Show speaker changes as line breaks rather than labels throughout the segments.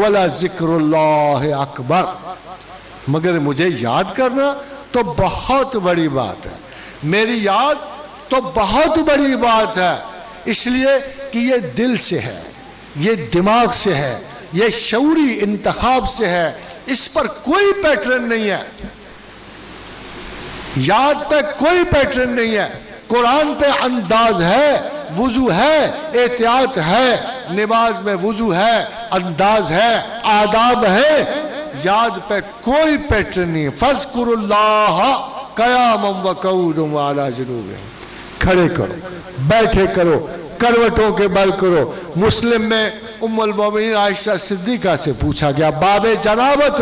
ولا ذکر اللہ اکبر، مگر مجھے یاد کرنا تو بہت بڑی بات ہے، میری یاد تو بہت بڑی بات ہے، اس لیے کہ یہ دل سے ہے، یہ دماغ سے ہے، یہ شعوری انتخاب سے ہے، اس پر کوئی پیٹرن نہیں ہے، یاد پہ کوئی پیٹرن نہیں ہے، قرآن پہ انداز ہے، وضو ہے، احتیاط ہے، نماز میں وضو ہے، انداز ہے، آداب ہے، یاد پہ کوئی پیٹرن نہیں ہے۔ فَاذْكُرُوا اللَّهَ قِيَامًا وَقُعُودًا وَعَلَىٰ جُنُوبِهِمْ، کھڑے کرو، بیٹھے کرو، کروٹوں کے بل کرو۔ مسلم میں ام المومنین عائشہ صدیقہ سے پوچھا گیا، باب جنابت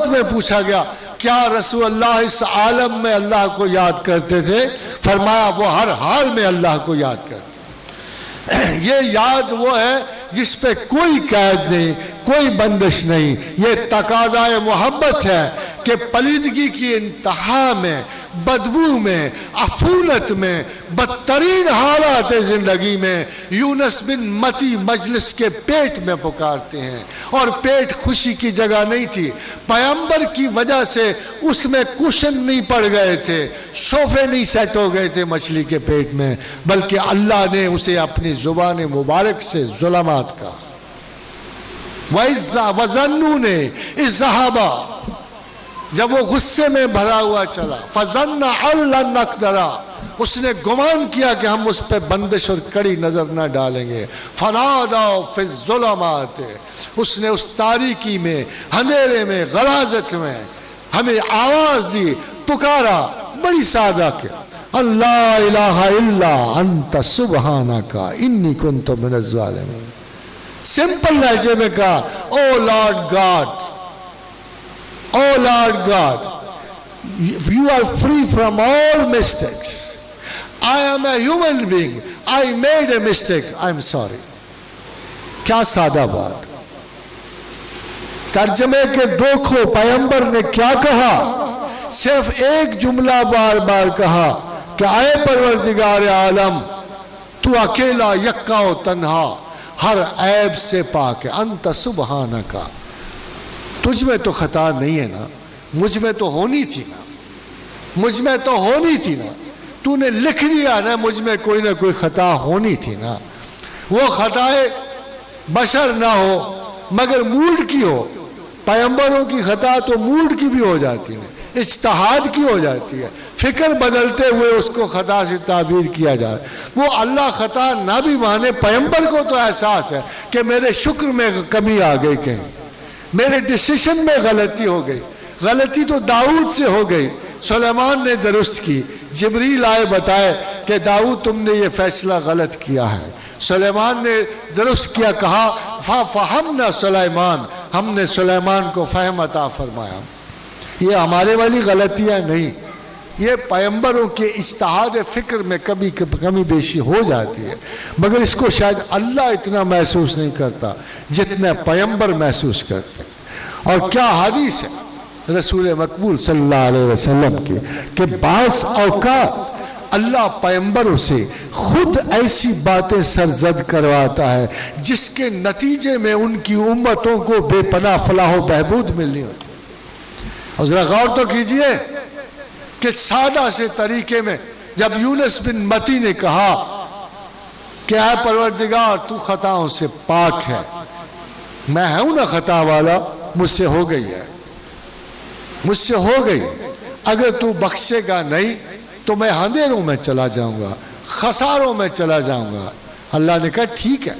میں پوچھا گیا، کیا رسول اللہ اس عالم میں اللہ کو یاد کرتے تھے؟ فرمایا وہ ہر حال میں اللہ کو یاد کرتے تھے۔ یہ یاد وہ ہے جس پہ کوئی قید نہیں، کوئی بندش نہیں، یہ تقاضائے محبت ہے کہ پلیدگی کی انتہا میں، بدبو میں، عفونت میں، بدترین حالات زندگی میں یونس بن متی مجلس کے پیٹ میں پکارتے ہیں، اور پیٹ خوشی کی جگہ نہیں تھی، پیغمبر کی وجہ سے اس میں کشن نہیں پڑ گئے تھے، صوفے نہیں سیٹ ہو گئے تھے مچھلی کے پیٹ میں، بلکہ اللہ نے اسے اپنی زبان مبارک سے ظلمات کہا۔ وَظَنُّونَ إِذْ ذَهَبَ، جب وہ غصے میں بھرا ہوا چلا، فَظَنَّ أَن لَّن نَّقْدِرَ، اس نے گمان کیا کہ ہم اس پہ بندش اور کڑی نظر نہ ڈالیں گے، فَنَادَوْا فِي الظُّلُمَاتِ، اس نے اس تاریکی میں، اندھیرے میں، غلاظت میں ہمیں آواز دی، پکارا، بڑی سادہ کہ اللہ الہ الا انت سبحانک انی کنت من الظالمین، سمپل لہجے میں کہا، oh lord god, Oh Lord God, you are free from all mistakes. I am a human being. I made a mistake. I am sorry. کیا سادہ بات، ترجمے کے دو کھو، پیغمبر نے کیا کہا؟ صرف ایک جملہ بار بار کہا کہ اے پروردگار عالم، تو اکیلا یکا و تنہا، ہر عیب سے پاک ہے، انت سبحانک، تجھ میں تو خطا نہیں ہے نا، مجھ میں تو ہونی تھی نا، مجھ میں تو ہونی تھی نا، تو نے لکھ دیا نا مجھ میں کوئی نہ کوئی خطا ہونی تھی نا، وہ خطائے بشر نہ ہو مگر موڈ کی ہو، پیغمبروں کی خطا تو موڈ کی بھی ہو جاتی ہے، اجتہاد کی ہو جاتی ہے، فکر بدلتے ہوئے اس کو خطا سے تعبیر کیا جا رہا ہے۔ وہ اللہ خطا نہ بھی مانے، پیغمبر کو تو احساس ہے کہ میرے شکر میں کمی آ گئی، کہیں میرے ڈیسیشن میں غلطی ہو گئی، غلطی تو داؤد سے ہو گئی، سلیمان نے درست کی، جبریل آئے بتائے کہ داؤد تم نے یہ فیصلہ غلط کیا ہے، سلیمان نے درست کیا، کہا فَفَهَمْنَا سلیمان، ہم نے سلیمان کو فہم عطا فرمایا۔ یہ ہمارے والی غلطیاں نہیں، یہ پیغمبروں کے اجتہاد فکر میں کبھی کمی بیشی ہو جاتی ہے، مگر اس کو شاید اللہ اتنا محسوس نہیں کرتا جتنا پیغمبر محسوس کرتے ہیں۔ اور کیا حدیث ہے رسول مقبول صلی اللہ علیہ وسلم کی کہ بعض اوقات اللہ پیغمبروں سے خود ایسی باتیں سرزد کرواتا ہے جس کے نتیجے میں ان کی امتوں کو بے پناہ فلاح و بہبود ملنی ہوتی ہے۔ اور ذرا غور تو کیجئے کہ سادہ سے طریقے میں جب یونس بن متی نے کہا کہ اے پروردگار تو خطاؤں سے پاک ہے، میں ہوں نا خطا والا، مجھ سے ہو گئی ہے، مجھ سے ہو گئی، اگر تو بخشے گا نہیں تو میں اندھیروں میں چلا جاؤں گا، خساروں میں چلا جاؤں گا۔ اللہ نے کہا ٹھیک ہے،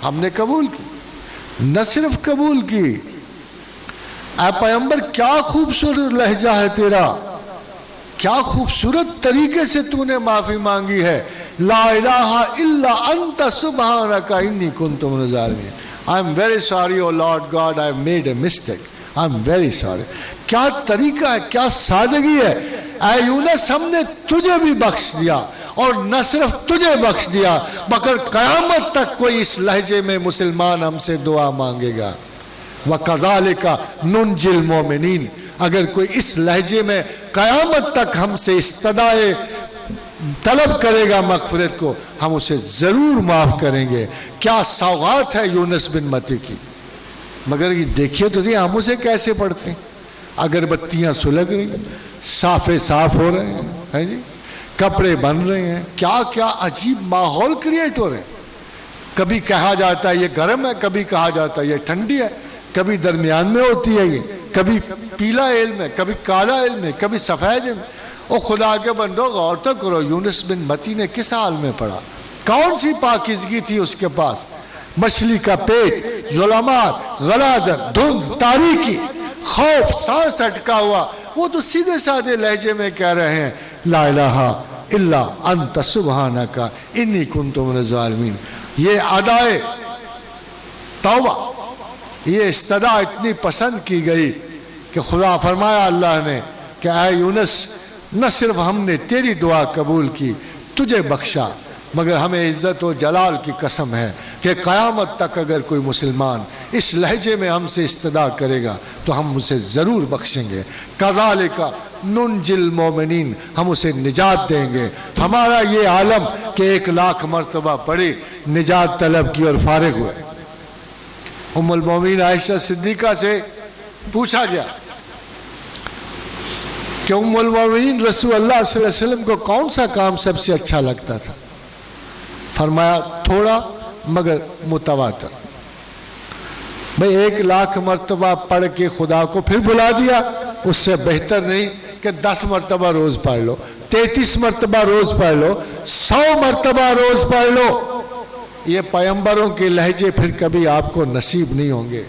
ہم نے قبول کی، نہ صرف قبول کی، اے پیغمبر کیا خوبصورت لہجہ ہے تیرا، کیا خوبصورت طریقے سے تو نے معافی مانگی ہے، لا الہ الا انت سبحانک انی کنت من الظالمین، I am very sorry oh Lord God, I have made a mistake, I am very sorry۔ کیا طریقہ ہے، کیا سادگی ہے، اے یونس ہم نے تجھے بھی بخش دیا، اور نہ صرف تجھے بخش دیا مگر قیامت تک کوئی اس لہجے میں مسلمان ہم سے دعا مانگے گا، وَكَذَلِكَ نُنْجِي الْمُؤْمِنِينَ، اگر کوئی اس لہجے میں قیامت تک ہم سے استدعائے طلب کرے گا مغفرت کو ہم اسے ضرور معاف کریں گے۔ کیا سوغات ہے یونس بن متی کی، مگر یہ دیکھیے تو صحیح ہم اسے کیسے پڑھتے ہیں۔ اگربتیاں سلگ رہی ہیں، صافے صاف ہو رہے ہیں جی، کپڑے بن رہے ہیں، کیا کیا عجیب ماحول کریٹ ہو رہے ہیں۔ کبھی کہا جاتا ہے یہ گرم ہے، کبھی کہا جاتا ہے یہ ٹھنڈی ہے، کبھی درمیان میں ہوتی ہے، یہ کبھی پیلا علم ہے، کبھی کالا علم ہے، کبھی سفید علم ہے۔ او خدا کے بندو غور تو کرو، یونس بن متی نے کس حال میں پڑھا، کون سی پاکیزگی تھی اس کے پاس؟ مچھلی کا پیٹ، ظلمات، غلاظت، دھند، تاریکی، خوف، سانس اٹکا ہوا، وہ تو سیدھے سادھے لہجے میں کہہ رہے ہیں لا الہ الا انت سبحانک انی کنت من الظالمین۔ یہ ادائے توبہ، یہ استدعا اتنی پسند کی گئی کہ خدا فرمایا اللہ نے کہ اے یونس، نہ صرف ہم نے تیری دعا قبول کی، تجھے بخشا، مگر ہمیں عزت و جلال کی قسم ہے کہ قیامت تک اگر کوئی مسلمان اس لہجے میں ہم سے استدعا کرے گا تو ہم اسے ضرور بخشیں گے۔ کذالک ننجی المومنین، ہم اسے نجات دیں گے۔ ہمارا یہ عالم کہ 1,00,000 مرتبہ پڑھی، نجات طلب کی اور فارغ ہوئے۔ ام المومنین عائشہ صدیقہ سے پوچھا گیا کہ ام المومنین رسول اللہ صلی اللہ علیہ وسلم کو کون سا کام سب سے اچھا لگتا تھا؟ فرمایا تھوڑا مگر متواتر۔ بھئی 1,00,000 مرتبہ پڑھ کے خدا کو پھر بلا دیا، اس سے بہتر نہیں کہ 10 مرتبہ روز پڑھ لو، 33 مرتبہ روز پڑھ لو، 100 مرتبہ روز پڑھ لو۔ یہ پیغمبروں کے لہجے پھر کبھی آپ کو نصیب نہیں ہوں گے۔